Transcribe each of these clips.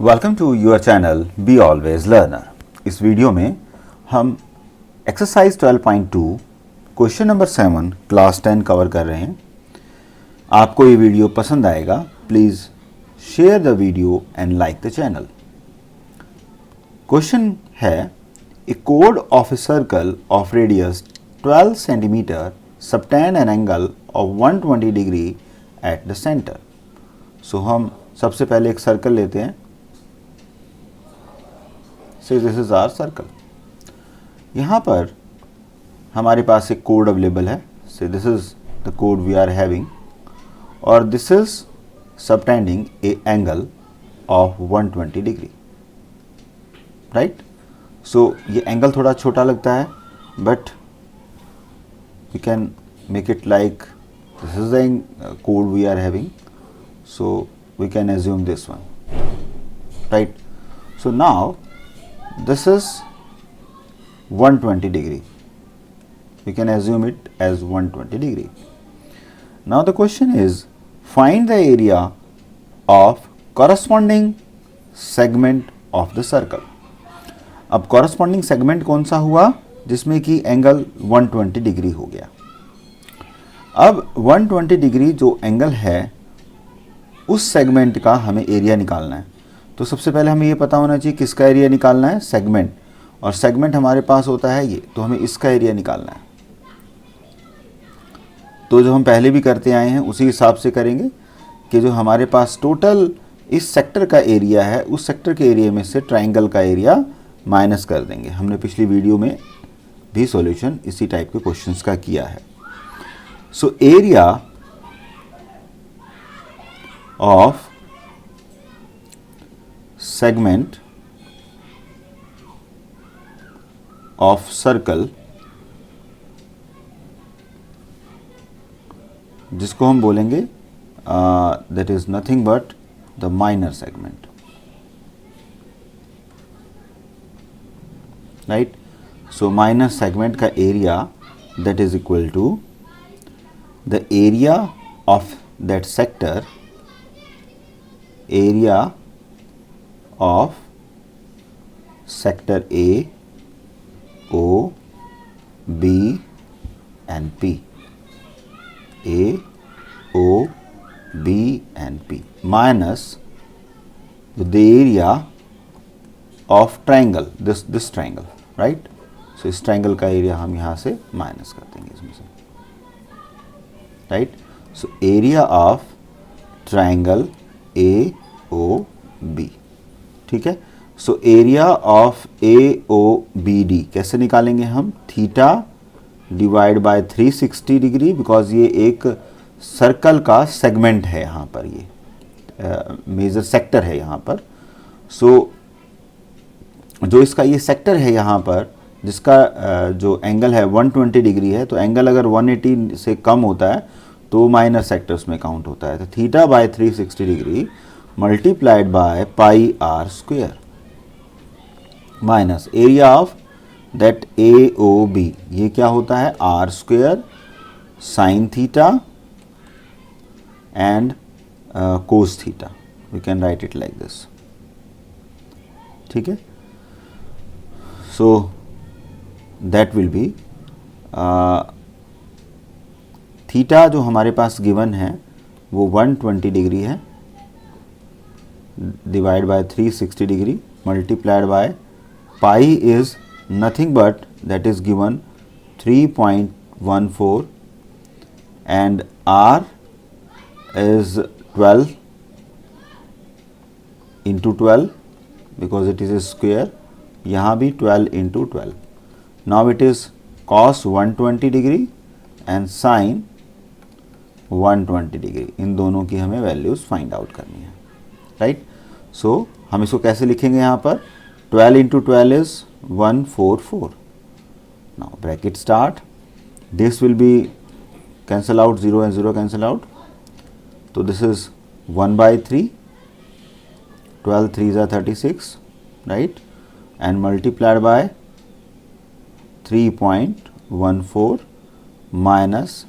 Welcome to your channel be always learner. इस video में हम exercise 12.2 question number 7 class 10 cover कर रहे हैं। आपको ये वीडियो पसंद आएगा, please share the video and like the channel. Question है ए कोड of a circle of radius 12 centimetre subtend an angle of 120 degree at the centre. So हम सबसे पहले एक सर्कल लेते हैं। से दिस इज आवर सर्कल। यहाँ पर हमारे पास एक कोड अवेलेबल है। से दिस इज द कोड वी आर हैविंग और this is subtending a angle of 120 degree, right. So ये एंगल थोड़ा छोटा लगता है, but we can make it like this is the कोड we are having, so we can assume this one, right? So now this is 120 degree. We can assume it as 120 degree. Now the question is, find the area of corresponding segment of the circle. अब corresponding segment कौन सा हुआ जिसमें कि angle 120 degree हो गया। अब 120 degree जो एंगल है उस सेगमेंट का हमें एरिया निकालना है। तो सबसे पहले हमें ये पता होना चाहिए किसका एरिया निकालना है, सेगमेंट। और सेगमेंट हमारे पास होता है ये, तो हमें इसका एरिया निकालना है। तो जो हम पहले भी करते आए हैं उसी हिसाब से करेंगे कि जो हमारे पास टोटल इस सेक्टर का एरिया है, उस सेक्टर के एरिया में से ट्राइंगल का एरिया माइनस कर देंगे। हमने पिछली वीडियो में भी सॉल्यूशन इसी टाइप के क्वेश्चंस का किया है। So area of segment of circle, जिसको हम बोलेंगे that is nothing but the minor segment, right? So minor segment का area that is equal to the area of that sector, area of sector A, O, B and P. A, O, B and P minus the area of triangle, this triangle, right? So इस triangle का area हम यहाँ से minus कर देंगे इसमें से, right? So area of triangle A O B, ठीक है। So area of A O B D कैसे निकालेंगे हम? Theta divide by 360 degree, because ये एक सर्कल का सेगमेंट है, यहाँ पर ये मेजर सेक्टर है यहाँ पर। सो जो इसका ये सेक्टर है यहाँ पर, जिसका जो एंगल है 120 डिग्री है, तो एंगल अगर 180 से कम होता है तो माइनर सेक्टर उसमें काउंट होता है। तो theta by 360 degree multiplied by pi r square minus area of that A O B, ये क्या होता है? R square sine theta and cos theta. We can write it like this, ठीक है। So that will be theta जो हमारे पास given है वो 120 डिग्री है, divide by 360 degree multiplied by pi is nothing but that is given 3.14 and r is 12 into 12 because it is a square, यहाँ भी 12 into 12। Now it is cos 120 degree and sine 120 degree. इन दोनों की हमें values find out करनी है, right. सो हम इसको कैसे लिखेंगे? यहाँ पर 12 into 12 is 144। Now bracket start, this will be cancel out, 0 and 0 cancel out, तो this is 1/3, 12 3 is 36, right, and multiplied by 3.14 minus,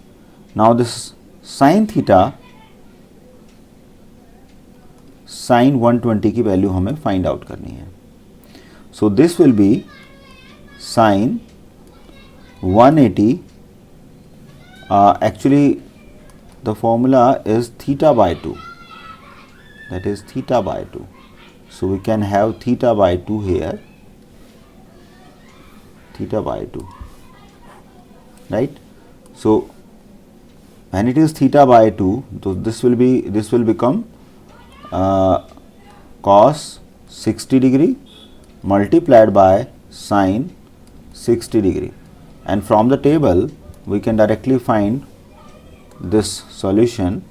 now this sin theta sine 120 की वैल्यू हमें फाइंड आउट करनी है। So this will be sine 180, actually the formula is theta by 2, that is theta by 2. So we can have theta by 2 here, theta by 2, right? So when it is theta by 2, so this will become cos 60 degree multiplied by sin 60 degree, and from the table we can directly find this solution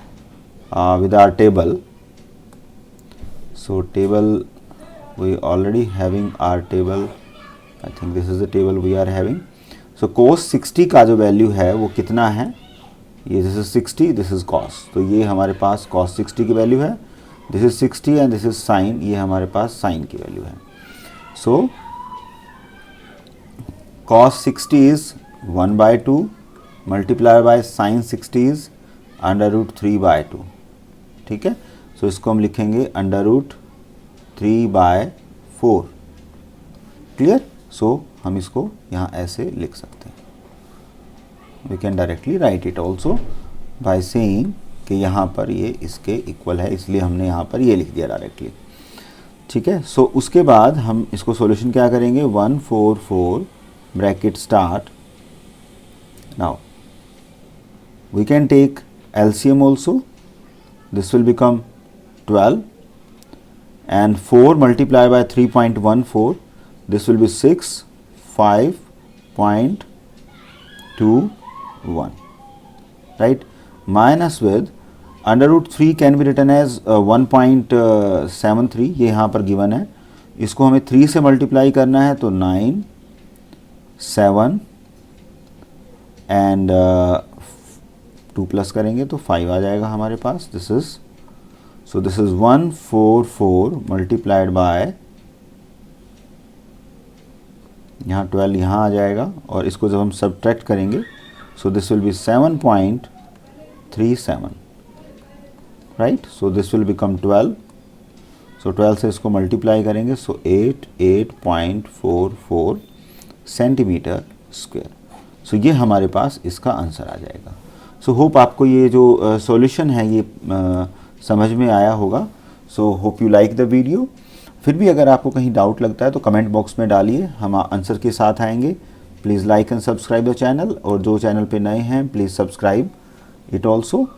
with our table. So table, we already having our table, I think this is the table we are having. So cos 60 का जो value है वो कितना है, ये this is 60, this is cos, तो ये हमारे पास cos 60 की वैल्यू है, this is 60 and this is sin, ये हमारे पास sin की वैल्यू है. So cos 60 is 1 by 2 multiplied by sin 60 is under root 3 by 2. ठीक है, सो इसको हम लिखेंगे under root 3 by 4. Clear? So हम इसको यहाँ ऐसे लिख सकते हैं. We can directly write it also by saying कि यहाँ पर ये इसके इक्वल है, इसलिए हमने यहाँ पर ये लिख दिया डायरेक्टली. ठीक है, सो उसके बाद हम इसको सॉल्यूशन क्या करेंगे, 144 bracket start. Now we can take LCM also. This will become 12 and 4 multiplied by 3.14, this will be 6, 5.21, right? Minus with under root 3 can be written as 1.73, ये यहाँ पर given है. इसको हमें 3 से मल्टीप्लाई करना है तो 9, 7 एंड 2 प्लस करेंगे तो 5 आ जाएगा हमारे पास. दिस इज 144 मल्टीप्लाइड बाय, यहाँ 12 यहाँ आ जाएगा और इसको जब हम सब्ट्रैक्ट करेंगे सो this will B 7.37, right. So this will become 12. सो 12 से इसको मल्टीप्लाई करेंगे सो 88.44 सेंटीमीटर स्क्वायर. सो ये हमारे पास इसका आंसर आ जाएगा. सो होप आपको ये जो सॉल्यूशन है ये समझ में आया होगा. So hope you like the video. फिर भी अगर आपको कहीं डाउट लगता है तो कमेंट बॉक्स में डालिए, हम आंसर के साथ आएंगे. Please like and subscribe the channel, और जो चैनल पे नए हैं प्लीज़ सब्सक्राइब इट ऑल्सो.